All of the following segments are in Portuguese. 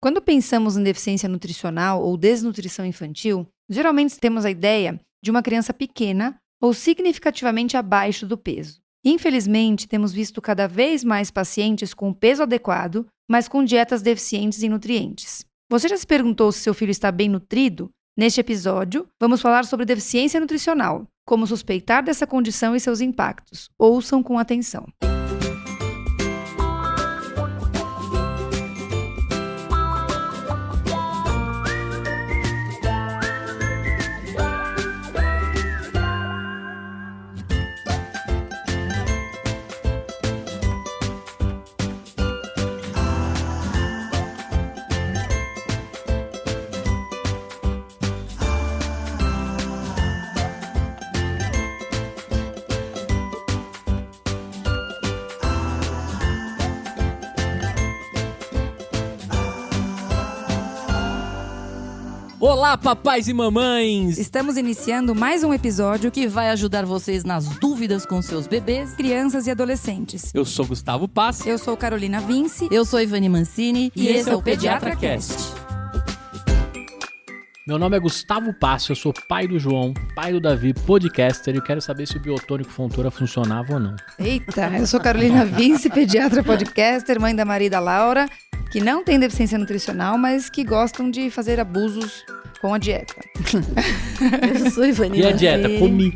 Quando pensamos em deficiência nutricional ou desnutrição infantil, geralmente temos a ideia de uma criança pequena ou significativamente abaixo do peso. Infelizmente, temos visto cada vez mais pacientes com o peso adequado, mas com dietas deficientes em nutrientes. Você já se perguntou se seu filho está bem nutrido? Neste episódio, vamos falar sobre deficiência nutricional, como suspeitar dessa condição e seus impactos. Ouçam com atenção. Olá, papais e mamães! Estamos iniciando mais um episódio que vai ajudar vocês nas dúvidas com seus bebês, crianças e adolescentes. Eu sou Gustavo Pass. Eu sou Carolina Vince. Eu sou Ivani Mancini. E esse é o Pediatra Cast. Meu nome é Gustavo Pass, eu sou pai do João, pai do Davi, podcaster, e quero saber se o biotônico Fontoura funcionava ou não. Eita, eu sou Carolina Vince, pediatra podcaster, mãe da Maria e da Laura, que não tem deficiência nutricional, mas que gostam de fazer abusos com a dieta. Eu sou Ivani Mancini. E a dieta? Comi.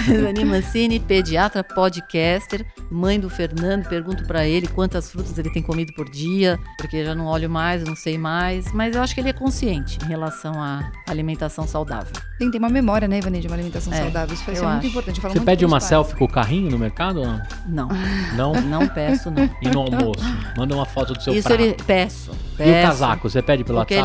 Ivani Mancini, pediatra podcaster, mãe do Fernando. Pergunto pra ele quantas frutas ele tem comido por dia, porque eu já não olho mais, eu não sei mais. Mas eu acho que ele é consciente em relação à alimentação saudável. Tem uma memória, né, Ivani, de uma alimentação saudável. Isso é muito importante. Você pede uma selfie com o carrinho no mercado ou não? Não. Não? Não peço, não. E no almoço? Manda uma foto do seu Isso prato. Ele peço. E o casaco? Você pede pelo WhatsApp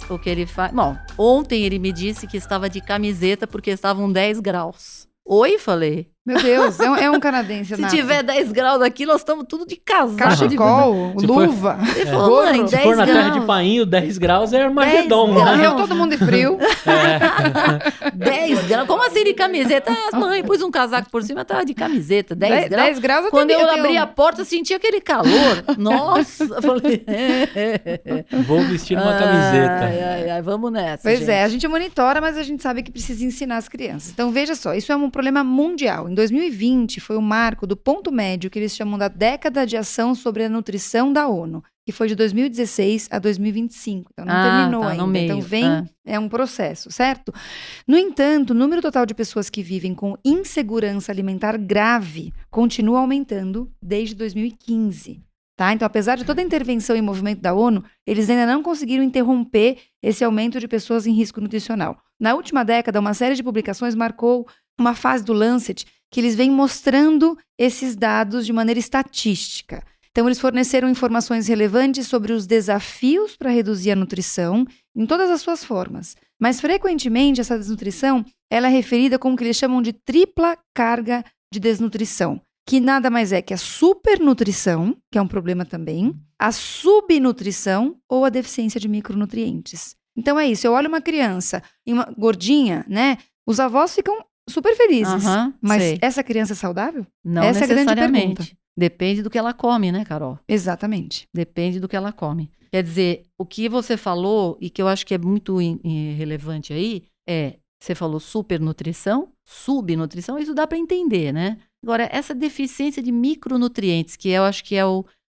O que ele faz... Bom, ontem ele me disse que estava de camiseta porque estavam 10 graus. Oi, falei. Meu Deus, é um canadense. Se tiver 10 graus aqui, nós estamos tudo de casaco. Cachecol, luva. Ele falou, mãe, 10 Se for na graus. terra de Painho, 10 graus é Armagedon. Morreu todo mundo de frio. 10 graus? Como assim de camiseta? Ah, mãe, pus um casaco por cima, tava de camiseta. 10 graus. 10 graus Quando eu abri a porta, senti aquele calor. Nossa, falei... Vou vestir uma camiseta. Ai, vamos nessa, Pois gente. a gente monitora, mas a gente sabe que precisa ensinar as crianças. Então, veja só, isso é um problema mundial. Em 2020, foi o marco do ponto médio que eles chamam da década de ação sobre a nutrição da ONU, que foi de 2016 a 2025. Então, não terminou tá, ainda. no meio. Então, é um processo, certo? No entanto, o número total de pessoas que vivem com insegurança alimentar grave continua aumentando desde 2015. Tá? Então, apesar de toda a intervenção e movimento da ONU, eles ainda não conseguiram interromper esse aumento de pessoas em risco nutricional. Na última década, uma série de publicações marcou uma fase do Lancet que eles vêm mostrando esses dados de maneira estatística. Então, eles forneceram informações relevantes sobre os desafios para reduzir a nutrição em todas as suas formas. Mas, frequentemente, essa desnutrição ela é referida como que eles chamam de tripla carga de desnutrição, que nada mais é que a supernutrição, que é um problema também, a subnutrição ou a deficiência de micronutrientes. Então, é isso. Eu olho uma criança gordinha, né? Os avós ficam super felizes. Mas sei. essa criança é saudável? Não essa é a grande pergunta. Depende do que ela come, né, Carol? Exatamente. Depende do que ela come. Quer dizer, o que você falou, e que eu acho que é muito relevante aí, você falou supernutrição, subnutrição, isso dá para entender, né? Agora, essa deficiência de micronutrientes, que eu acho que é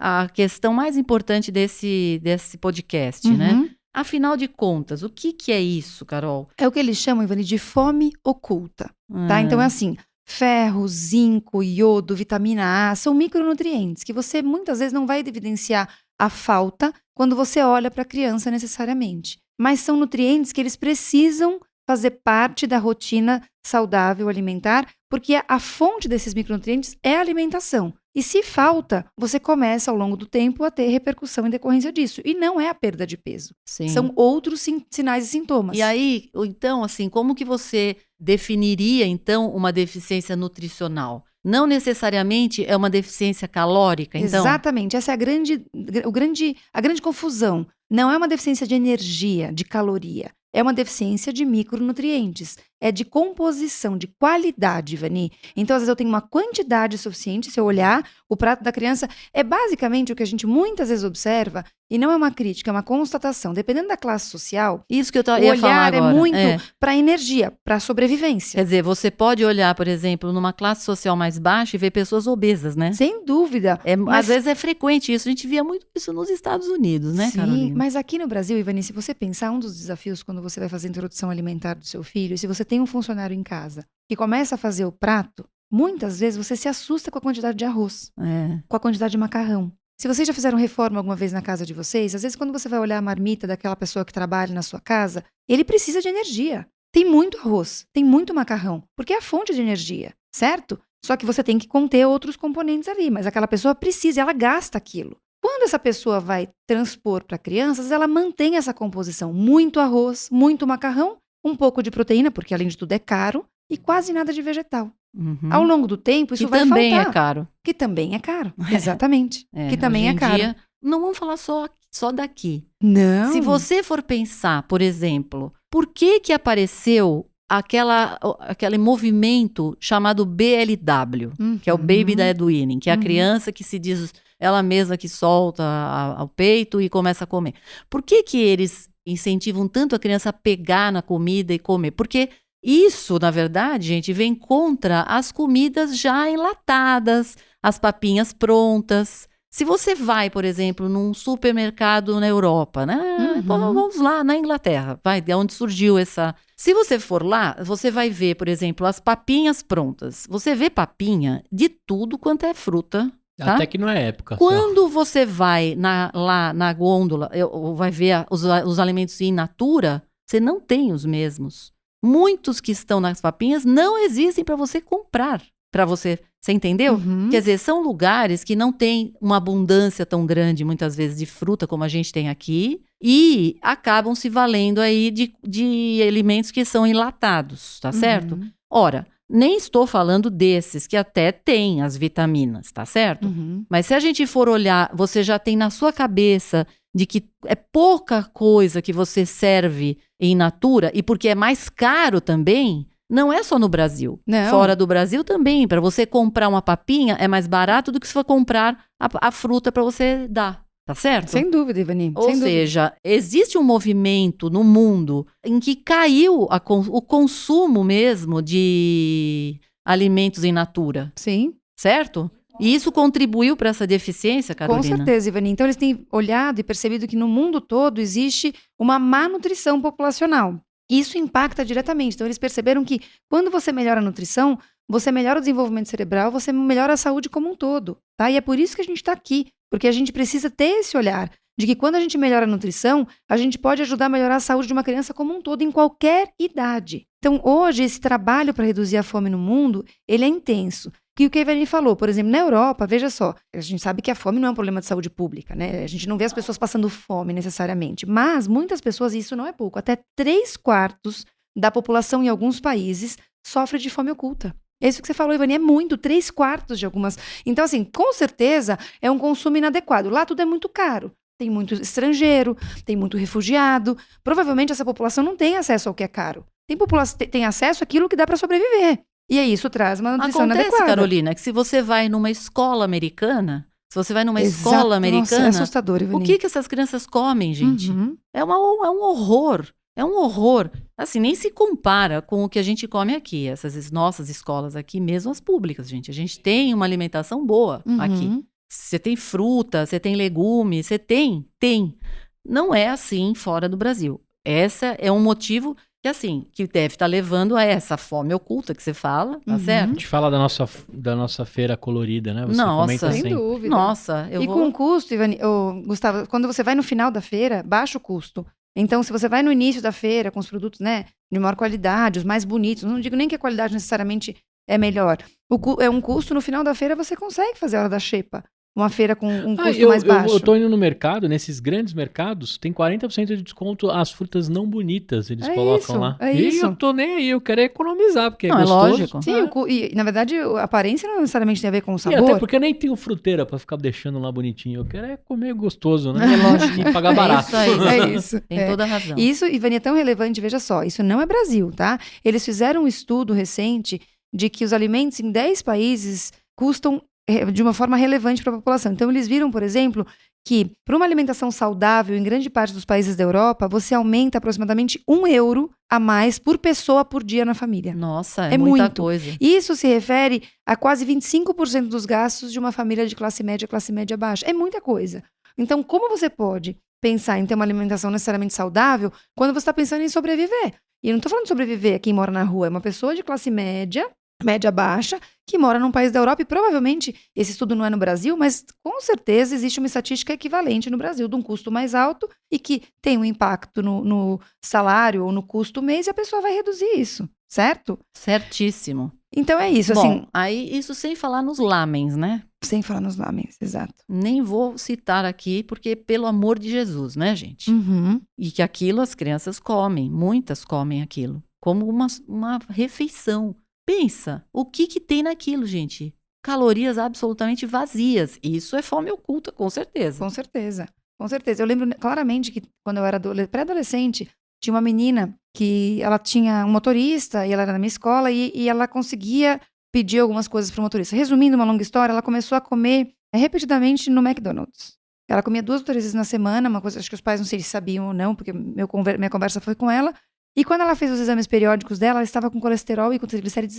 a questão mais importante desse podcast, né? Afinal de contas, o que é isso, Carol? É o que eles chamam, Ivani, de fome oculta, tá? Então é assim, ferro, zinco, iodo, vitamina A, são micronutrientes que você muitas vezes não vai evidenciar a falta quando você olha para a criança necessariamente. Mas são nutrientes que eles precisam fazer parte da rotina saudável alimentar, porque a fonte desses micronutrientes é a alimentação. E se falta, você começa ao longo do tempo a ter repercussão em decorrência disso. E não é a perda de peso. Sim. São outros sinais e sintomas. E aí, então, assim, como que você definiria, então, uma deficiência nutricional? Não necessariamente é uma deficiência calórica, então? Exatamente. Essa é a grande confusão. Não é uma deficiência de energia, de caloria. É uma deficiência de micronutrientes. é de composição, de qualidade, Ivani. Então, às vezes eu tenho uma quantidade suficiente, se eu olhar o prato da criança, é basicamente o que a gente muitas vezes observa, e não é uma crítica, é uma constatação. Dependendo da classe social, Isso que eu o ia falar olhar é agora. muito para energia, para sobrevivência. Quer dizer, você pode olhar, por exemplo, numa classe social mais baixa e ver pessoas obesas, né? Sem dúvida. Às vezes é frequente isso. A gente via muito isso nos Estados Unidos, né, Sim, Carolina? mas aqui no Brasil, Ivani, se você pensar, um dos desafios quando você vai fazer a introdução alimentar do seu filho, se você tem um funcionário em casa que começa a fazer o prato, muitas vezes você se assusta com a quantidade de arroz, com a quantidade de macarrão. Se vocês já fizeram reforma alguma vez na casa de vocês, às vezes quando você vai olhar a marmita daquela pessoa que trabalha na sua casa, ele precisa de energia. Tem muito arroz, tem muito macarrão, porque é a fonte de energia, certo? Só que você tem que conter outros componentes ali, mas aquela pessoa precisa, ela gasta aquilo. Quando essa pessoa vai transpor para crianças, ela mantém essa composição. Muito arroz, muito macarrão, um pouco de proteína, porque além de tudo é caro, e quase nada de vegetal. Ao longo do tempo, isso vai faltar. Que também é caro. Que também é caro, exatamente. Que também é caro. Dia, não vamos falar só daqui. Não. Se você for pensar, por exemplo, por que apareceu aquele movimento chamado BLW, que é o Baby Led Weaning, que é a criança que se diz ela mesma que solta o peito e começa a comer. Por que eles incentivam tanto a criança a pegar na comida e comer? Porque isso, na verdade, gente, vem contra as comidas já enlatadas, as papinhas prontas. Se você vai, por exemplo, num supermercado na Europa, né? Vamos lá, na Inglaterra, de onde surgiu essa... Se você for lá, você vai ver, por exemplo, as papinhas prontas. Você vê papinha de tudo quanto é fruta. Tá? Até que não é época. Quando você vai lá na gôndola, vai ver os alimentos in natura, você não tem os mesmos. Muitos que estão nas papinhas não existem para você comprar. Você entendeu? Quer dizer, são lugares que não tem uma abundância tão grande, muitas vezes, de fruta como a gente tem aqui, e acabam se valendo aí de alimentos que são enlatados, tá certo? Ora, nem estou falando desses, que até têm as vitaminas, tá certo? Mas se a gente for olhar, você já tem na sua cabeça de que é pouca coisa que você serve in natura, e porque é mais caro também, não é só no Brasil. Não. Fora do Brasil também. Para você comprar uma papinha, é mais barato do que se for comprar a fruta para você dar. Tá certo? Sem dúvida, Ivani. Ou seja, existe um movimento no mundo em que caiu o consumo mesmo de alimentos in natura. Sim. Certo? E isso contribuiu para essa deficiência, Carolina? Com certeza, Ivani. Então, eles têm olhado e percebido que no mundo todo existe uma má nutrição populacional. Isso impacta diretamente. Então, eles perceberam que quando você melhora a nutrição, você melhora o desenvolvimento cerebral, você melhora a saúde como um todo, tá? E é por isso que a gente está aqui, porque a gente precisa ter esse olhar de que quando a gente melhora a nutrição, a gente pode ajudar a melhorar a saúde de uma criança como um todo, em qualquer idade. Então, hoje, esse trabalho para reduzir a fome no mundo, ele é intenso. Que o que a Ivani falou, por exemplo, na Europa, veja só, a gente sabe que a fome não é um problema de saúde pública, né? A gente não vê as pessoas passando fome necessariamente, mas muitas pessoas, e isso não é pouco, até 3/4 da população em alguns países sofre de fome oculta. Isso que você falou, Ivani, é muito, 3/4 de algumas. Então, assim, com certeza é um consumo inadequado. Lá tudo é muito caro. Tem muito estrangeiro, tem muito refugiado. Provavelmente essa população não tem acesso ao que é caro. Tem acesso àquilo que dá para sobreviver. E aí isso traz uma nutrição inadequada. Carolina, que se você vai numa escola americana, Nossa, é assustador, Ivani. O que essas crianças comem, gente? É um horror. É um horror. Assim, nem se compara com o que a gente come aqui. Essas nossas escolas aqui, mesmo as públicas, gente. A gente tem uma alimentação boa aqui. Você tem fruta, você tem legumes, você tem. Não é assim fora do Brasil. Esse é um motivo que, assim, que deve estar levando a essa fome oculta que você fala, tá certo? A gente fala da nossa feira colorida, né? Você Nossa, comenta assim. Sem dúvida. Nossa, com custo, Ivani, Gustavo, quando você vai no final da feira, baixa o custo. Então, se você vai no início da feira com os produtos, né, de maior qualidade, os mais bonitos, não digo nem que a qualidade necessariamente é melhor. É um custo, no final da feira você consegue fazer a hora da xepa. uma feira com um custo mais baixo. Eu tô indo no mercado, nesses grandes mercados, tem 40% de desconto as frutas não bonitas, eles colocam lá. E eu tô nem aí, eu quero economizar, porque Não, é gostoso. lógico. Sim, e na verdade a aparência não necessariamente tem a ver com o E sabor. até porque eu nem tenho fruteira pra ficar deixando lá bonitinho. Eu quero comer gostoso, né? É lógico. E pagar barato. Isso aí. É isso. Tem toda a razão. Isso, Ivani, é tão relevante, veja só, isso não é Brasil, tá? Eles fizeram um estudo recente de que os alimentos em 10 países custam de uma forma relevante para a população. Então, eles viram, por exemplo, que para uma alimentação saudável, em grande parte dos países da Europa, você aumenta aproximadamente €1 a mais por pessoa por dia na família. Nossa, É muita muito. coisa. Isso se refere a quase 25% dos gastos de uma família de classe média baixa. É muita coisa. Então, como você pode pensar em ter uma alimentação necessariamente saudável quando você está pensando em sobreviver? E eu não estou falando de sobreviver a quem mora na rua, é uma pessoa de classe média baixa, que mora num país da Europa e provavelmente, esse estudo não é no Brasil, mas com certeza existe uma estatística equivalente no Brasil de um custo mais alto e que tem um impacto no salário ou no custo mês e a pessoa vai reduzir isso, certo? Certíssimo. Então é isso, assim, Bom, aí isso sem falar nos lamens, né? sem falar nos nomes, exato. Nem vou citar aqui, porque pelo amor de Jesus, né, gente? Uhum. E que aquilo as crianças comem, muitas comem aquilo, como uma refeição. Pensa, o que tem naquilo, gente? Calorias absolutamente vazias. Isso é fome oculta, com certeza. Com certeza, com certeza. Eu lembro claramente que quando eu era pré-adolescente, tinha uma menina que ela tinha um motorista e ela era na minha escola e ela conseguia pedir algumas coisas para o motorista. Resumindo uma longa história, ela começou a comer repetidamente no McDonald's. Ela comia 2 ou 3 vezes na semana, uma coisa, acho que os pais não sei se sabiam ou não, porque minha conversa foi com ela. E quando ela fez os exames periódicos dela, ela estava com colesterol e com triglicérides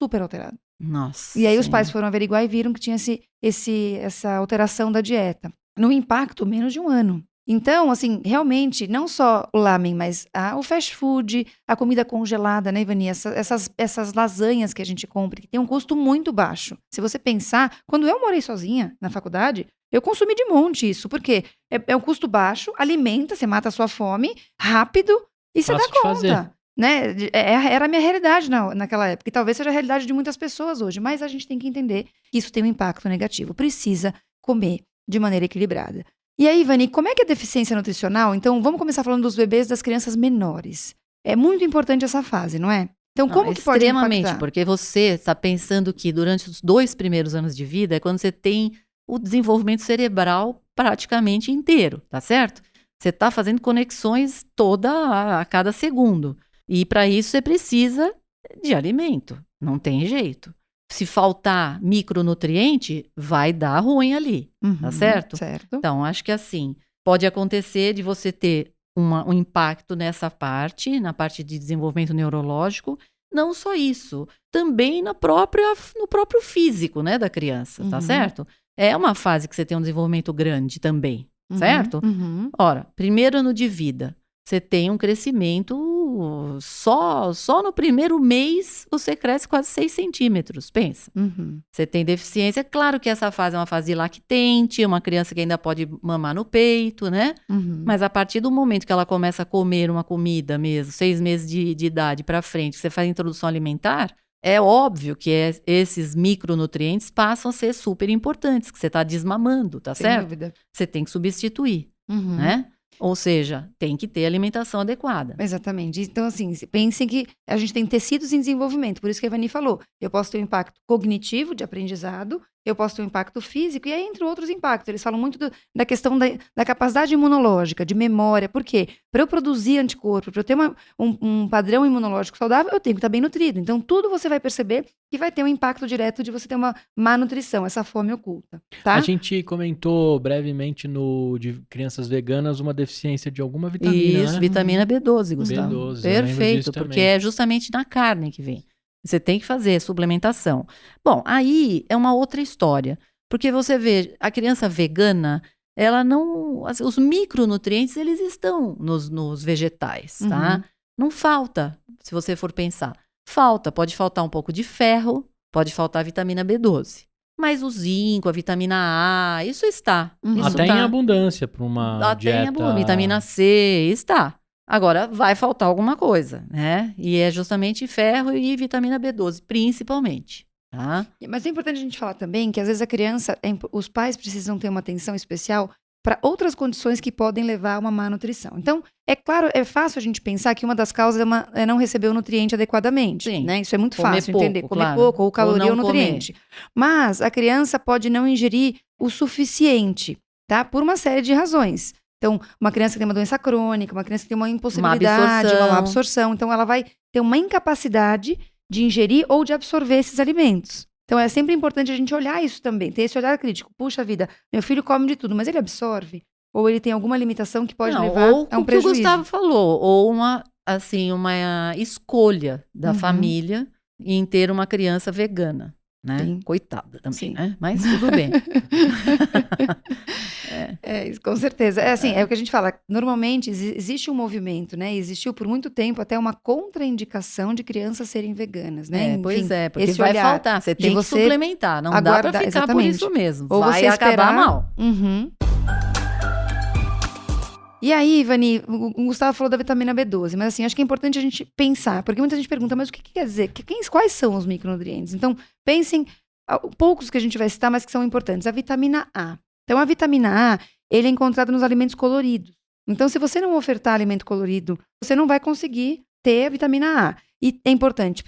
super alterado. Nossa. E aí os pais Senhora. foram averiguar e viram que tinha essa alteração da dieta. No impacto, menos de 1 ano. Então, assim, realmente, não só o lamen, mas o fast food, a comida congelada, né, Ivani? Essas lasanhas que a gente compra, que tem um custo muito baixo. Se você pensar, quando eu morei sozinha na faculdade, eu consumi de monte isso, porque é um custo baixo, alimenta, você mata a sua fome, rápido, e você Fácil dá de conta. fazer. Né? Era a minha realidade naquela época, e talvez seja a realidade de muitas pessoas hoje, mas a gente tem que entender que isso tem um impacto negativo. Precisa comer de maneira equilibrada. E aí, Ivani, como é que é a deficiência nutricional? Então, vamos começar falando dos bebês, das crianças menores. É muito importante essa fase, não é? Então, como que pode extremamente, impactar? porque você está pensando que durante os 2 primeiros anos de vida é quando você tem o desenvolvimento cerebral praticamente inteiro, tá certo? Você está fazendo conexões a cada segundo. E para isso você precisa de alimento. Não tem jeito. Se faltar micronutriente, vai dar ruim ali, tá certo? Certo. Então, acho que assim, pode acontecer de você ter um impacto nessa parte, na parte de desenvolvimento neurológico. Não só isso, também no próprio físico, né, da criança, tá certo? É uma fase que você tem um desenvolvimento grande também, certo? Ora, primeiro ano de vida, você tem um crescimento, só no primeiro mês você cresce quase 6 centímetros, pensa. Você tem deficiência, claro que essa fase é uma fase lactente, uma criança que ainda pode mamar no peito, né? Mas a partir do momento que ela começa a comer uma comida mesmo, 6 meses de idade para frente, que você faz a introdução alimentar, é óbvio que esses micronutrientes passam a ser super importantes, que você está desmamando, tá Sem certo? dúvida. Você tem que substituir, né? Ou seja, tem que ter alimentação adequada. Exatamente. Então, assim, pensem que a gente tem tecidos em desenvolvimento, por isso que a Ivani falou. Eu posso ter um impacto cognitivo de aprendizado, eu posso ter um impacto físico, e aí, entre outros impactos. Eles falam muito da questão da capacidade imunológica, de memória. Por quê? Para eu produzir anticorpo, para eu ter um padrão imunológico saudável, eu tenho que estar bem nutrido. Então, tudo você vai perceber que vai ter um impacto direto de você ter uma má nutrição, essa fome oculta. Tá? A gente comentou brevemente de crianças veganas uma deficiência de alguma vitamina, Isso, né? vitamina B12, Gustavo. B12, eu lembro Perfeito, disso porque também. é justamente na carne que vem. Você tem que fazer suplementação. Bom, aí é uma outra história. Porque você vê, a criança vegana, ela não... Os micronutrientes, eles estão nos vegetais, tá? Não falta, se você for pensar. Pode faltar um pouco de ferro, pode faltar a vitamina B12. Mas o zinco, a vitamina A, isso está. Isso Até tá. em abundância para uma dieta... Vitamina C, está. Agora, vai faltar alguma coisa, né? E é justamente ferro e vitamina B12, principalmente. tá? Mas é importante a gente falar também que às vezes a criança, os pais precisam ter uma atenção especial para outras condições que podem levar a uma má nutrição. Então, é claro, é fácil a gente pensar que uma das causas é não receber o nutriente adequadamente. Sim. Né? Isso é muito Comer fácil pouco, entender. Comer claro. pouco, ou caloria ou não nutriente. Mas a criança pode não ingerir o suficiente, tá? Por uma série de razões. Então, uma criança que tem uma doença crônica, uma criança que tem uma impossibilidade, uma má absorção. Então, ela vai ter uma incapacidade de ingerir ou de absorver esses alimentos. Então, é sempre importante a gente olhar isso também, ter esse olhar crítico. Puxa vida, meu filho come de tudo, mas ele absorve? Ou ele tem alguma limitação que pode levar a um prejuízo? Ou o que o Gustavo falou, ou uma escolha da família em ter uma criança vegana, né? Sim. Coitada também, né? Mas tudo bem. Isso, com certeza. É o que a gente fala. Normalmente existe um movimento, né? Existiu por muito tempo até uma contraindicação de crianças serem veganas, né? Enfim, pois é, porque vai faltar. Você tem que suplementar, não dá pra ficar exatamente. por isso mesmo. Ou vai você acabar mal. E aí, Ivani, o Gustavo falou da vitamina B12, mas assim, acho que é importante a gente pensar, porque muita gente pergunta, mas o que quer dizer? Quais são os micronutrientes? Então, pensem, poucos que a gente vai citar, mas que são importantes. A vitamina A. Então, a vitamina A, ele é encontrado nos alimentos coloridos. Então, se você não ofertar alimento colorido, você não vai conseguir ter a vitamina A. E é importante,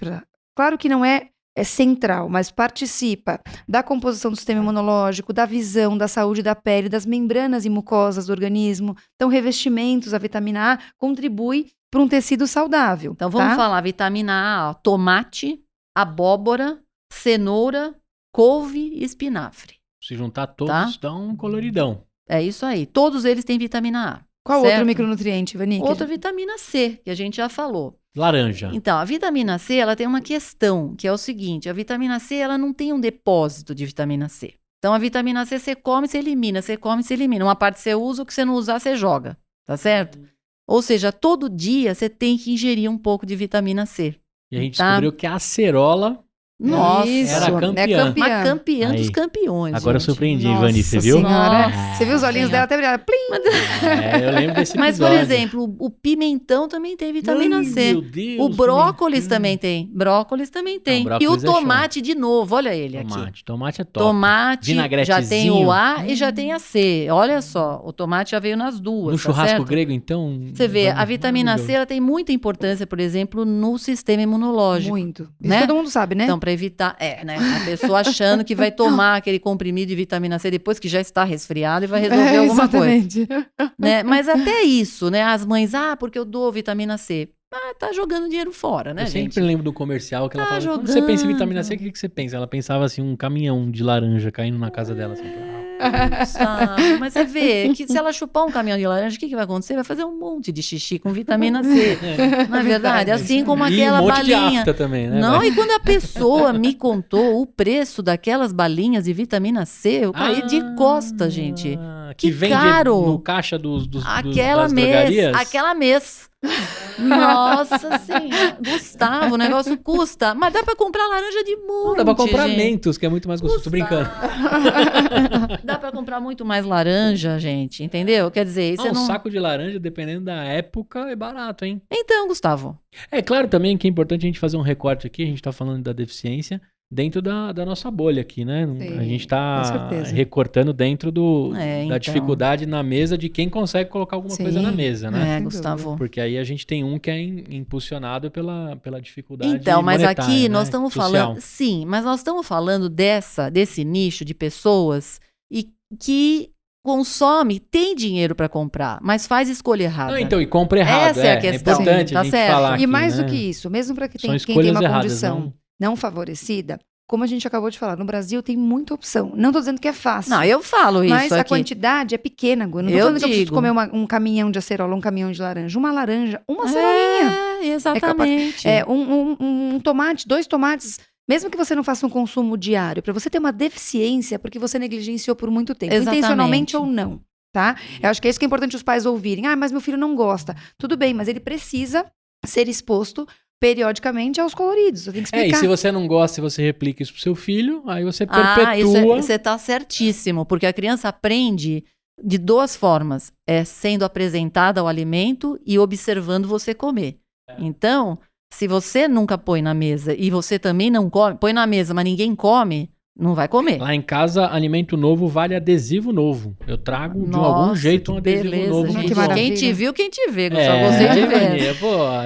claro que não é central, mas participa da composição do sistema imunológico, da visão, da saúde da pele, das membranas e mucosas do organismo. Então, revestimentos, a vitamina A contribui para um tecido saudável. Então, vamos falar vitamina A, ó, tomate, abóbora, cenoura, couve e espinafre. Se juntar todos, dão um coloridão. É isso aí. Todos eles têm vitamina A. Qual outro micronutriente, Ivani? Outra vitamina C, que a gente já falou. Laranja. Então, a vitamina C, ela tem uma questão, que é o seguinte, a vitamina C, ela não tem um depósito de vitamina C. Então, a vitamina C, você come, você elimina, você come, você elimina. Uma parte você usa, o que você não usar, você joga, tá certo? Ou seja, todo dia você tem que ingerir um pouco de vitamina C. E a gente descobriu que a acerola... Nossa, era campeã. Uma campeã dos campeões. Agora gente. eu surpreendi, Ivani, você viu? Você viu os olhinhos dela até brilhar? Eu lembro desse episódio. Mas, por exemplo, o pimentão também tem vitamina C. Meu Deus, o brócolis também tem. Brócolis também tem. Não, e o tomate, de novo, olha ele aqui. Tomate é top. Tomate já tem o A e já tem a C. Olha só, o tomate já veio nas duas. No churrasco certo? Grego, então... Você vê, a vitamina C ela tem muita importância, por exemplo, no sistema imunológico. Muito. Né? Isso todo mundo sabe, né? Então, para evitar... né? A pessoa achando que vai tomar aquele comprimido de vitamina C depois que já está resfriado e vai resolver alguma exatamente. coisa. Né? Mas até isso, né? As mães, porque eu dou vitamina C. Tá jogando dinheiro fora, né, eu gente? sempre lembro do comercial que ela falava, quando você pensa em vitamina C, o que você pensa? Ela pensava assim, um caminhão de laranja caindo na casa dela. Assim, Sabe? Mas você vê que se ela chupar um caminhão de laranja, o que vai acontecer? Vai fazer um monte de xixi com vitamina C. Não é verdade? Assim como aquela balinha. De afta também, né? Não, e quando a pessoa me contou o preço daquelas balinhas de vitamina C, eu caí de costa, gente. Que vende caro. no caixa das mês. Aquela mês. Nossa senhora. Gustavo, o negócio custa. Mas dá pra comprar laranja de monte. Não, dá pra comprar mentos, que é muito mais gostoso. Tô brincando. Dá pra comprar muito mais laranja, gente. Entendeu? Quer dizer, você não... Um saco de laranja, dependendo da época, é barato, hein? Então, Gustavo. É claro também que é importante a gente fazer um recorte aqui. A gente tá falando da deficiência dentro da nossa bolha aqui, né? Sim, a gente tá recortando dentro da dificuldade na mesa de quem consegue colocar alguma coisa na mesa, né? Gustavo. Porque aí a gente tem um que é impulsionado pela dificuldade Então, mas aqui né? nós estamos falando... Sim, mas nós estamos falando desse nicho de pessoas e que consome, tem dinheiro para comprar, mas faz escolha errada. Não, então, e compra errado. Essa é a questão. É importante a gente falar aqui, e mais né? do que isso, mesmo para quem tem uma erradas, condição não favorecida, como a gente acabou de falar, no Brasil tem muita opção. Não tô dizendo que é fácil. Não, eu falo isso mas aqui. a quantidade é pequena, Gu. Não tô falando que eu preciso comer um caminhão de acerola, um caminhão de laranja. Uma laranja, uma cerolinha. Exatamente. Um tomate, 2 tomates. Mesmo que você não faça um consumo diário, para você ter uma deficiência porque você negligenciou por muito tempo. Exatamente. Intencionalmente ou não, tá? Eu acho que é isso que é importante os pais ouvirem. Mas meu filho não gosta. Tudo bem, mas ele precisa ser exposto periodicamente aos coloridos. Eu tenho que explicar. E se você não gosta, se você replica isso pro seu filho, aí você perpetua... Você tá certíssimo, porque a criança aprende de 2 formas. Sendo apresentada ao alimento e observando você comer. Então, Se você nunca põe na mesa e você também não come, põe na mesa, mas ninguém come, não vai comer. Lá em casa, alimento novo vale adesivo novo. Eu trago de algum jeito um adesivo novo. Gente. Quem te viu, quem te vê. Só gostei de ver.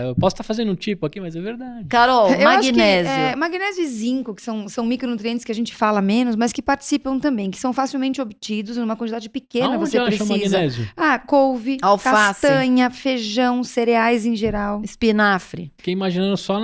Eu posso estar fazendo um tipo aqui, mas é verdade. Carol, magnésio. Magnésio e zinco, que são micronutrientes que a gente fala menos, mas que participam também, que são facilmente obtidos numa quantidade pequena. Aonde você acha precisa. Magnésio? Couve, alface, castanha, feijão, cereais em geral. Espinafre. Fiquei imaginando só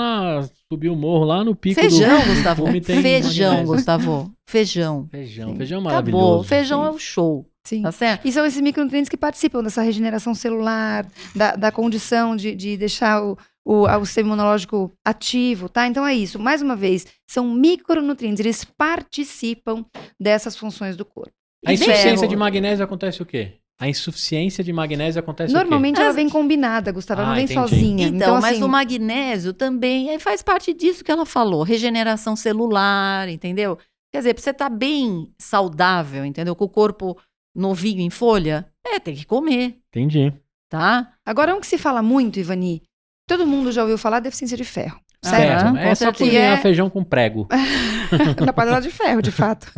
subir o morro lá no pico feijão, do Gustavo. Feijão, Gustavo. Feijão é maravilhoso. Acabou. Feijão é o show. Sim. Tá certo? E são esses micronutrientes que participam dessa regeneração celular, da condição de deixar o sistema imunológico ativo, tá? Então é isso. Mais uma vez, são micronutrientes, eles participam dessas funções do corpo. A insuficiência de magnésio acontece o quê? A insuficiência de magnésio acontece Normalmente ela vem combinada, Gustavo, ela não vem sozinha. Então, mas o magnésio também faz parte disso que ela falou, regeneração celular, entendeu? Quer dizer, pra você estar bem saudável, entendeu? Com o corpo novinho em folha, tem que comer. Entendi. Tá? Agora, um que se fala muito, Ivani, todo mundo já ouviu falar deficiência de ferro. Certo? É só cozinhar feijão com prego. Na panela de ferro, de fato.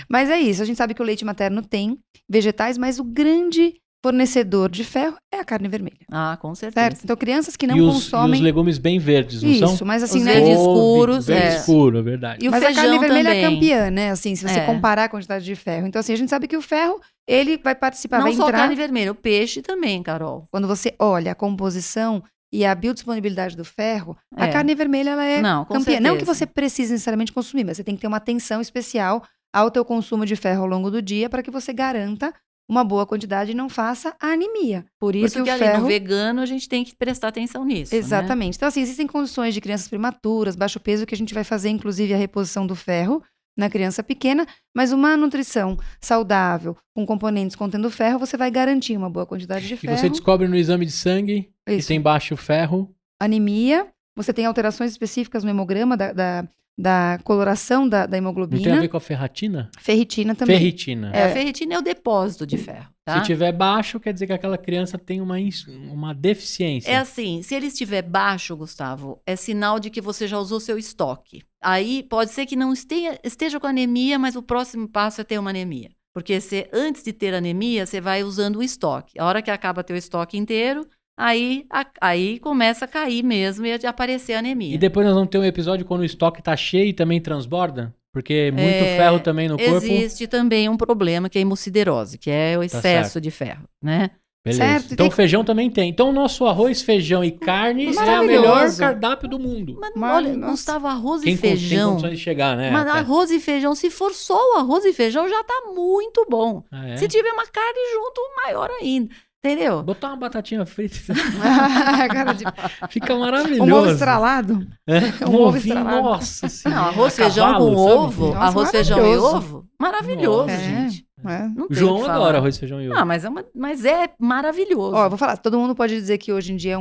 Mas é isso, a gente sabe que o leite materno tem vegetais, mas o grande fornecedor de ferro é a carne vermelha. Com certeza. Certo? Então, crianças que não consomem... E os legumes bem verdes, não são? Isso, mas assim, os verdes escuros. Verde escuro, é verdade. E o mas feijão a carne vermelha também. É campeã, né? Assim, se você comparar a quantidade de ferro. Então, assim, a gente sabe que o ferro, ele vai participar, vai entrar... Não só a carne vermelha, o peixe também, Carol. Quando você olha a composição e a biodisponibilidade do ferro, a carne vermelha, ela é campeã. Certeza. Não que você precise necessariamente consumir, mas você tem que ter uma atenção especial ao teu consumo de ferro ao longo do dia para que você garanta uma boa quantidade e não faça a anemia. Por isso que ali no vegano a gente tem que prestar atenção nisso. Exatamente. Né? Então, assim, existem condições de crianças prematuras, baixo peso, que a gente vai fazer, inclusive, a reposição do ferro na criança pequena, mas uma nutrição saudável, com componentes contendo ferro, você vai garantir uma boa quantidade de ferro. E você descobre no exame de sangue que tem baixo ferro. Anemia, você tem alterações específicas no hemograma da coloração da hemoglobina. Não tem a ver com a ferritina? Ferritina também. Ferritina. A ferritina é o depósito de ferro. Tá? Se tiver baixo, quer dizer que aquela criança tem uma deficiência. É assim, se ele estiver baixo, Gustavo, é sinal de que você já usou seu estoque. Aí pode ser que não esteja com anemia, mas o próximo passo é ter uma anemia. Porque antes de ter anemia, você vai usando o estoque. A hora que acaba teu estoque inteiro, aí começa a cair mesmo e a aparecer a anemia. E depois nós vamos ter um episódio quando o estoque tá cheio e também transborda? Porque muito ferro também no corpo... Existe também um problema que é a hemociderose, que é o excesso de ferro, né? Beleza. Certo. Então feijão também tem. Então o nosso arroz, feijão e carne é o melhor cardápio do mundo. Mas olha, Gustavo, arroz e feijão... Tem condições de chegar, né? Mas arroz e feijão, se for só o arroz e feijão, já tá muito bom. Se tiver uma carne junto, maior ainda. Entendeu? Botar uma batatinha frita. Cara fica maravilhoso. Um ovo estralado. Um ovo estralado. Nossa senhora. Não, arroz, feijão com ovo. Nossa, arroz, feijão e ovo. Maravilhoso, gente. O João adora arroz, feijão e ovo. Ah, mas é maravilhoso. Ó, vou falar, todo mundo pode dizer que hoje em dia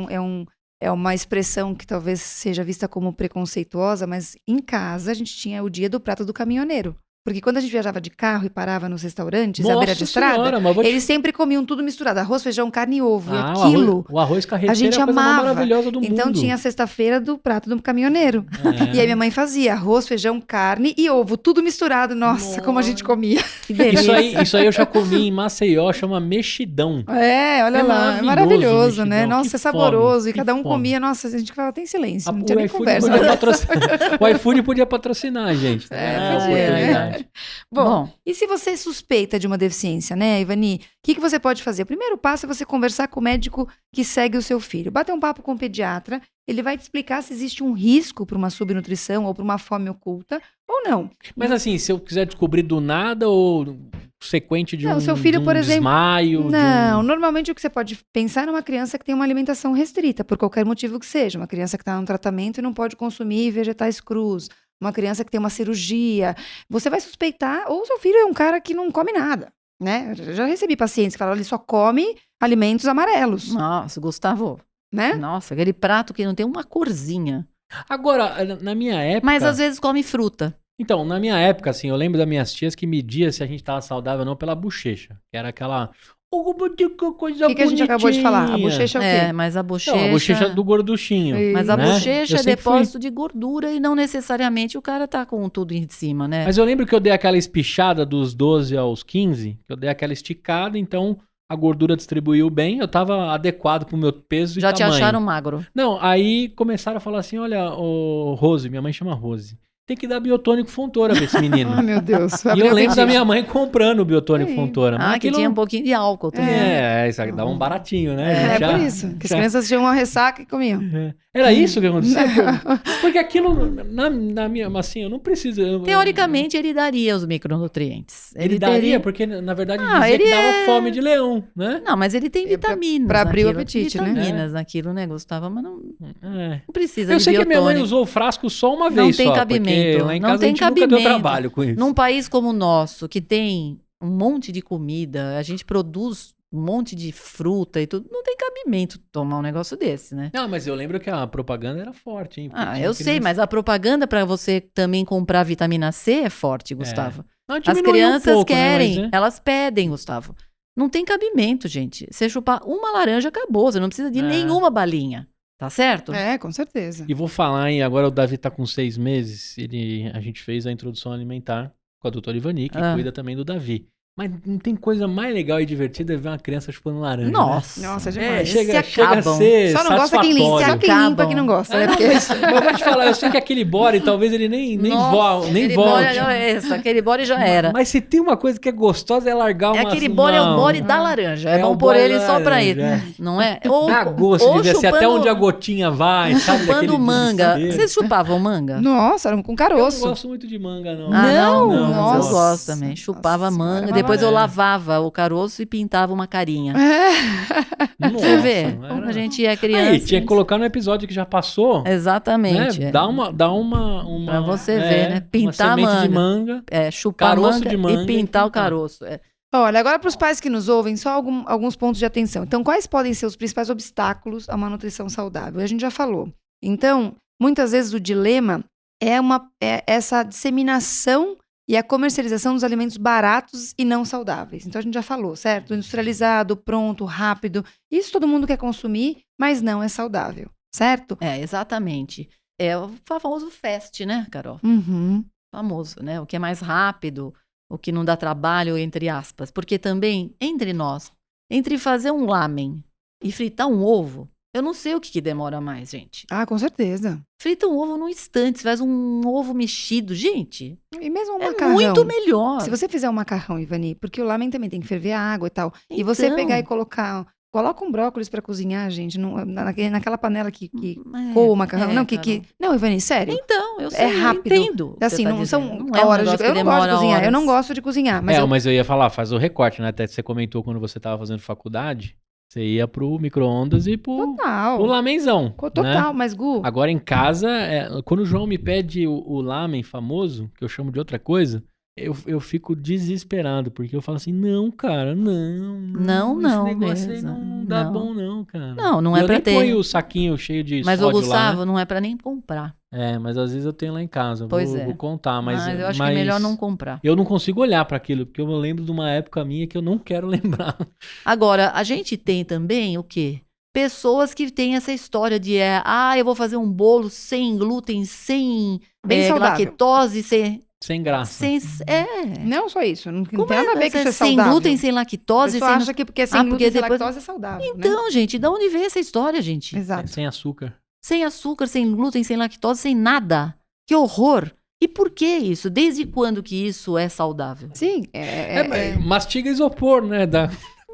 é uma expressão que talvez seja vista como preconceituosa, mas em casa a gente tinha o dia do prato do caminhoneiro. Porque quando a gente viajava de carro e parava nos restaurantes, à beira de estrada, eles sempre comiam tudo misturado. Arroz, feijão, carne e ovo. E aquilo, o arroz carreteiro a gente é a coisa mais amava. maravilhosa do mundo. Então tinha a sexta-feira do prato do caminhoneiro. E aí minha mãe fazia arroz, feijão, carne e ovo. Tudo misturado. Nossa, como a gente comia. Que delícia. Isso aí eu já comi em Maceió, chama mexidão. Olha lá. É maravilhoso, né? Nossa, é saboroso. Fome, e cada um comia. Nossa, a gente ficava até em silêncio. Não tinha nem conversa. O iFood podia patrocinar a gente. Podia. Bom, e se você suspeita de uma deficiência, né, Ivani? O que você pode fazer? O primeiro passo é você conversar com o médico que segue o seu filho. Bater um papo com o pediatra, ele vai te explicar se existe um risco para uma subnutrição ou para uma fome oculta ou não. Mas assim, se eu quiser descobrir do nada ou sequente de seu filho, por exemplo, desmaio? Normalmente o que você pode pensar é uma criança que tem uma alimentação restrita, por qualquer motivo que seja. Uma criança que está no tratamento e não pode consumir vegetais crus. Uma criança que tem uma cirurgia, você vai suspeitar, ou seu filho é um cara que não come nada, né? Eu já recebi pacientes que falam, ele só come alimentos amarelos. Nossa, Gustavo. Né? Nossa, aquele prato que não tem uma corzinha. Agora, na minha época... Mas às vezes come fruta. Então, na minha época, assim, eu lembro das minhas tias que media se a gente tava saudável ou não pela bochecha. Que era aquela coisa O que a gente acabou de falar? A bochecha é o quê? Mas a bochecha... Não, a bochecha do gorduchinho. Mas a né? bochecha é depósito de gordura e não necessariamente o cara tá com tudo em cima, né? Mas eu lembro que eu dei aquela espichada dos 12 aos 15, que eu dei aquela esticada, então a gordura distribuiu bem, eu tava adequado pro meu peso e Já tamanho. te acharam magro? Não, aí começaram a falar assim, olha, o Rose, minha mãe chama Rose, tem que dar biotônico Fontoura pra esse menino. Ai, meu Deus. E eu lembro da minha mãe comprando o biotônico Fontoura. Mas que tinha um pouquinho de álcool também. Isso aqui dá um baratinho, né? Por isso. Que as crianças tinham uma ressaca e comiam. Era isso que acontecia? Porque aquilo, na minha, assim, eu não preciso... Teoricamente, ele daria os micronutrientes. Ele daria, porque na verdade dizia que dava fome de leão, né? Não, mas ele tem vitaminas. Pra abrir o apetite, né? Vitaminas naquilo, né, Gustavo? Mas não precisa Eu de sei que minha mãe biotônico. usou o frasco só uma Não vez tem só, cabimento. porque lá em Não casa tem a gente nunca deu cabimento. trabalho com isso. Num país como o nosso, que tem um monte de comida, a gente produz um monte de fruta e tudo, não tem cabimento tomar um negócio desse, né? Não, mas eu lembro que a propaganda era forte, hein? Eu sei, mas a propaganda para você também comprar vitamina C é forte, Gustavo. As crianças querem, né? Elas pedem, Gustavo. Não tem cabimento, gente. Você chupar uma laranja, acabou. Você não precisa de nenhuma balinha. Tá certo? Com certeza. E vou falar, hein? Agora o Davi tá com 6 meses. A gente fez a introdução alimentar com a doutora Ivani, que cuida também do Davi. Mas não tem coisa mais legal e divertida ver uma criança chupando laranja. Nossa. Né? Nossa, demais. Chega a ser só não gosta quem limpa. Só quem limpa que não gosta. Não, mas eu vou te falar, eu sei que aquele body, talvez ele nem volte. Aquele body já era. Mas se tem uma coisa que é gostosa é largar uma... Aquele body é o body da laranja. É bom pôr ele só pra ele. Não é? Dá gosto de ver assim, até onde a gotinha vai, sabe? Chupando manga. Vocês chupavam manga? Nossa, com caroço. Eu não gosto muito de manga, não. Não. Nossa. Eu gosto também. Chupava manga. Depois eu lavava o caroço e pintava uma carinha. Nossa, você vê? Como a gente é criança. Aí, tinha que colocar no episódio que já passou. Exatamente. Né? Dá uma pra você ver, né? Pintar uma manga. De manga. Chupar caroço manga de manga e pintar o caroço. Olha, agora para os pais que nos ouvem, só alguns pontos de atenção. Então, quais podem ser os principais obstáculos a uma nutrição saudável? A gente já falou. Então, muitas vezes o dilema é essa disseminação e a comercialização dos alimentos baratos e não saudáveis. Então, a gente já falou, certo? Industrializado, pronto, rápido. Isso todo mundo quer consumir, mas não é saudável, certo? Exatamente. É o famoso fast, né, Carol? Uhum. Famoso, né? O que é mais rápido, o que não dá trabalho, entre aspas. Porque também, entre nós, entre fazer um lamen e fritar um ovo, eu não sei o que demora mais, gente. Com certeza. Frita um ovo num instante, você faz um ovo mexido. Gente, e mesmo um macarrão. Muito melhor. Se você fizer um macarrão, Ivani, porque o lamen também tem que ferver a água e tal. Então, e você pegar e coloca um brócolis pra cozinhar, gente, naquela panela que coa o macarrão. Não, Ivani, sério. Então, eu sei, rápido. Eu entendo. Assim, não são horas de... Eu não gosto de cozinhar, eu não gosto de cozinhar. Mas eu ia falar, faz o recorte, né? Até você comentou quando você tava fazendo faculdade. Você ia pro micro-ondas e pro lamenzão. Total, né? Mas Gu... Agora em casa, quando o João me pede o lamen famoso, que eu chamo de outra coisa, eu fico desesperado, porque eu falo assim, não, cara, não. Esse negócio aí não dá bom não, cara. Não é pra ter. Eu nem ponho o saquinho cheio de mas sódio o Gustavo lá, né? Não é pra nem comprar. Mas às vezes eu tenho lá em casa, vou contar. Mas eu acho que é melhor não comprar. Eu não consigo olhar para aquilo, porque eu lembro de uma época minha que eu não quero lembrar. Agora, a gente tem também o quê? Pessoas que têm essa história de eu vou fazer um bolo sem glúten, sem lactose, sem graça. Não só isso, não tem nada a ver com isso é saudável. Sem glúten, sem lactose. Você acha que porque é sem glúten e sem lactose é saudável, Então, gente, de onde vem essa história, gente? Exato. Sem açúcar. Sem açúcar, sem glúten, sem lactose, sem nada. Que horror! E por que isso? Desde quando que isso é saudável? Sim. Mastiga isopor, né?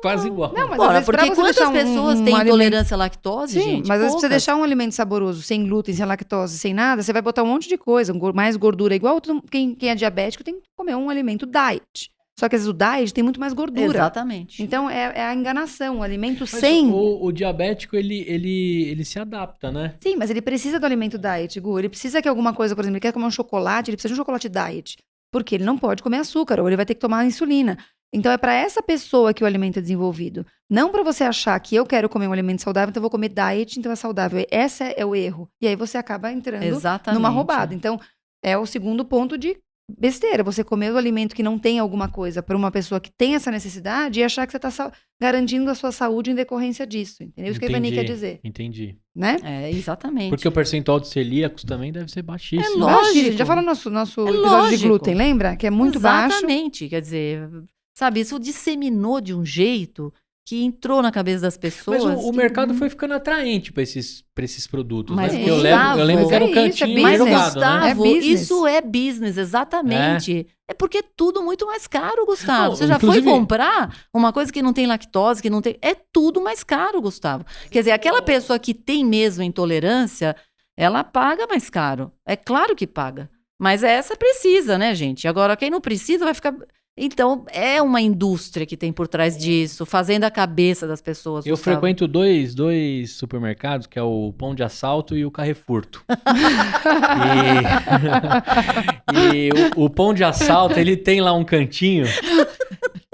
Quase igual. Não, mas porque quantas pessoas têm intolerância à lactose, gente? Mas às vezes você deixar um alimento saboroso, sem glúten, sem lactose, sem nada, você vai botar um monte de coisa, mais gordura. Igual quem é diabético tem que comer um alimento diet. Só que às vezes o diet tem muito mais gordura. Exatamente. Então é a enganação, o alimento mas sem... O diabético, ele se adapta, né? Sim, mas ele precisa do alimento diet, Gu. Ele precisa que alguma coisa, por exemplo, ele quer comer um chocolate, ele precisa de um chocolate diet. Porque ele não pode comer açúcar, ou ele vai ter que tomar insulina. Então é para essa pessoa que o alimento é desenvolvido. Não para você achar que eu quero comer um alimento saudável, então eu vou comer diet, então é saudável. Esse é o erro. E aí você acaba entrando numa roubada. Então é o segundo ponto de besteira você comer o alimento que não tem alguma coisa para uma pessoa que tem essa necessidade e achar que você está garantindo a sua saúde em decorrência disso, entendeu? Isso que a Ivani quer dizer. Entendi. Né? Exatamente. Porque o percentual de celíacos também deve ser baixíssimo. É lógico. A gente já falou no nosso episódio de glúten, lembra? Que é muito baixo. Exatamente. Quer dizer, sabe, isso disseminou de um jeito que entrou na cabeça das pessoas. Mas o mercado foi ficando atraente para esses produtos. Mas, né? Gustavo, eu lembro que era o cantinho jogado, né? Gustavo, isso é business, exatamente. É porque é tudo muito mais caro, Gustavo. Não, você já foi comprar uma coisa que não tem lactose, que não tem... É tudo mais caro, Gustavo. Quer dizer, aquela pessoa que tem mesmo intolerância, ela paga mais caro. É claro que paga. Mas essa precisa, né, gente? Agora, quem não precisa vai ficar... Então, é uma indústria que tem por trás disso, fazendo a cabeça das pessoas. Eu Gustavo. frequento dois supermercados, que é o Pão de Assalto e o Carrefourto. E o Pão de Assalto, ele tem lá um cantinho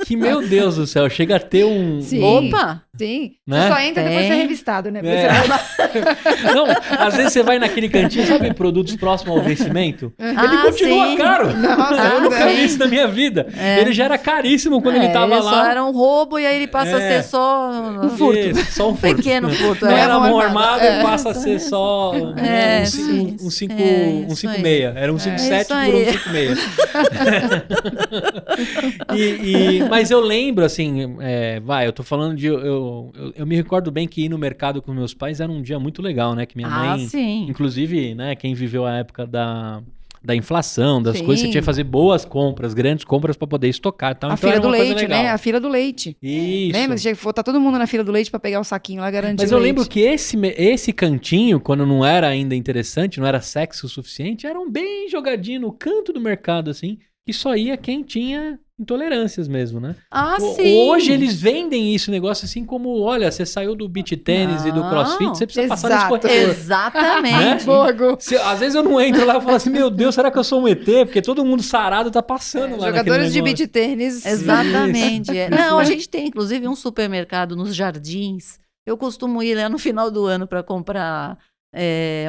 que, meu Deus do céu, chega a ter um... Sim. Opa! Sim. Né? Você só entra depois de ser revistado, né? Não, às vezes você vai naquele cantinho, sabe, produtos próximos ao vencimento? Ele continua caro. Nossa, eu nunca vi isso na minha vida. Ele já era caríssimo quando ele tava lá. Só era um roubo e aí ele passa a ser só um furto. Isso, só um furto. Pequeno furto. Não era mão armada e passa a ser só um 5,6. Era um 5,7 por um 5,6. Mas eu lembro, assim, eu tô falando de... Eu me recordo bem que ir no mercado com meus pais era um dia muito legal, né? Que minha mãe, inclusive, né, quem viveu a época da inflação, das coisas, você tinha que fazer boas compras, grandes compras para poder estocar. Então, a fila do leite, né? A fila do leite. Isso. Lembra? Você tinha que botar todo mundo na fila do leite para pegar o saquinho lá, garantir. Mas eu lembro que esse cantinho, quando não era ainda interessante, não era sexy o suficiente, era um bem jogadinho no canto do mercado, assim, que só ia quem tinha intolerâncias mesmo, né? Sim. Hoje eles vendem isso, negócio assim como, olha, você saiu do beach tênis e do crossfit, você precisa passar nesse corredor. Exatamente. Né? Às vezes eu não entro lá e falo assim, meu Deus, será que eu sou um ET? Porque todo mundo sarado tá passando lá jogadores de beach tênis. Exatamente. Não, a gente tem inclusive um supermercado nos Jardins. Eu costumo ir lá no final do ano para comprar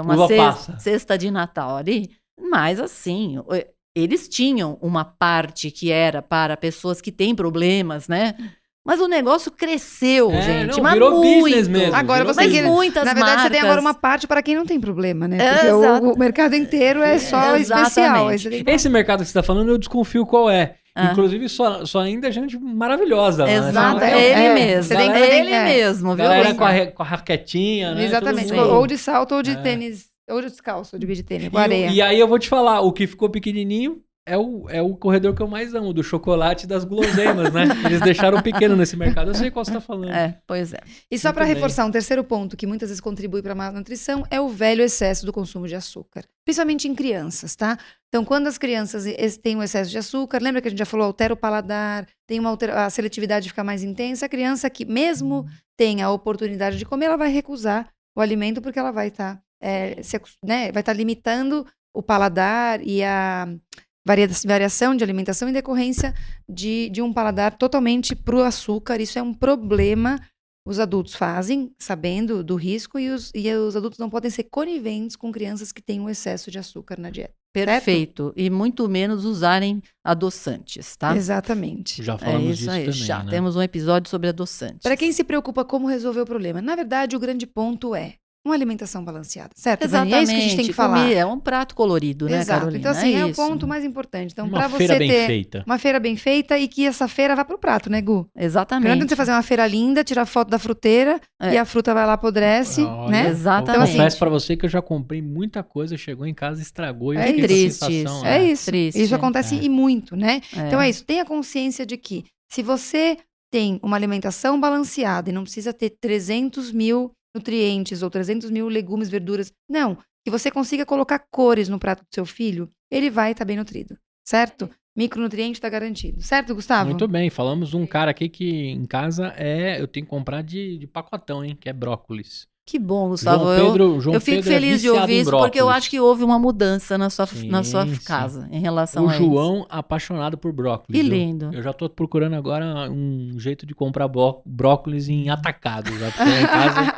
uma cesta de Natal ali. Mas assim... Eles tinham uma parte que era para pessoas que têm problemas, né? Mas o negócio cresceu, gente. Mas virou muito. Business mesmo. Agora você muitas na verdade, marcas. você tem agora uma parte para quem não tem problema, né? Porque o mercado inteiro é só especial. Esse mercado que você está falando, eu desconfio qual é. Inclusive, só ainda gente maravilhosa. Exato, né? ele mesmo. Ele mesmo, viu? Galera com a raquetinha, né? Exatamente. Ou de salto ou de tênis. Ou descalço, de beach tênis, com areia. E aí eu vou te falar, o que ficou pequenininho é o corredor que eu mais amo, do chocolate e das guloseimas, né? Eles deixaram pequeno nesse mercado. Eu sei qual você tá falando. Pois é. E só para reforçar, um terceiro ponto que muitas vezes contribui para a má nutrição é o velho excesso do consumo de açúcar. Principalmente em crianças, tá? Então, quando as crianças têm um excesso de açúcar, lembra que a gente já falou, altera o paladar, a seletividade fica mais intensa, a criança que mesmo tenha a oportunidade de comer, ela vai recusar o alimento porque ela vai estar... vai estar limitando o paladar e a variação de alimentação em decorrência de um paladar totalmente para o açúcar. Isso é um problema. Os adultos fazem, sabendo do risco, e os adultos não podem ser coniventes com crianças que têm um excesso de açúcar na dieta. Perfeito. Certo? E muito menos usarem adoçantes, tá? Exatamente. Já falamos disso também, já né? temos um episódio sobre adoçantes. Para quem se preocupa como resolver o problema, na verdade, o grande ponto é uma alimentação balanceada, certo? Exatamente. É isso que a gente tem que falar. É um prato colorido, né, Exato. Carolina? Então, assim, é o ponto mais importante. Então, uma para você feira bem ter feita. uma feira bem feita e que essa feira vá pro prato, né, Gu? Exatamente. Não adianta você fazer uma feira linda, tirar foto da fruteira e a fruta vai lá, apodrece, né? Exatamente. Eu confesso pra você que eu já comprei muita coisa, chegou em casa, estragou e eu fiquei triste com a sensação, isso. É isso. Triste. Isso acontece e muito, né? Então é isso. Tenha consciência de que se você tem uma alimentação balanceada e não precisa ter 300 mil nutrientes ou 300 mil legumes, verduras. Não, que você consiga colocar cores no prato do seu filho, ele vai estar bem nutrido, certo? Micronutriente está garantido, certo, Gustavo? Muito bem, falamos de um cara aqui que em casa eu tenho que comprar de pacotão, hein, que é brócolis. Que bom, Gustavo. Eu fico feliz de ouvir isso, porque eu acho que houve uma mudança na sua casa em relação a isso. O João, apaixonado por brócolis. Que lindo. Eu já tô procurando agora um jeito de comprar brócolis em atacado. Já, porque lá em casa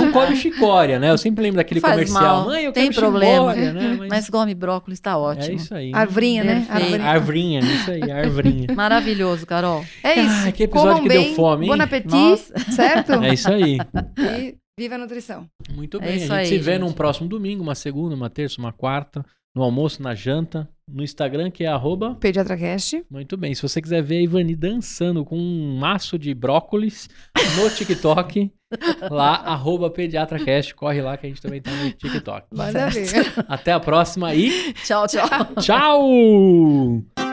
Não come chicória, né? Eu sempre lembro daquele Faz comercial. mal, Mãe, eu tem quero problema. chicória, né? Mas come brócolis, tá ótimo. É isso aí. Arvrinha, né? Perfeito. Arvrinha, isso aí, arvrinha. Maravilhoso, Carol. É isso. Ah, que episódio Comam que bem, deu fome, hein? Bon appetit, Nossa. certo? É isso aí. E viva a nutrição. Muito É bem. isso A gente aí, se vê gente. num próximo domingo, uma segunda, uma terça, uma quarta, no almoço, na janta, no Instagram, que é @ PediatraCast. Muito bem. Se você quiser ver a Ivani dançando com um maço de brócolis no TikTok, lá, @PediatraCast, corre lá que a gente também tá no TikTok. Manda ver. Até a próxima e Tchau, tchau. tchau!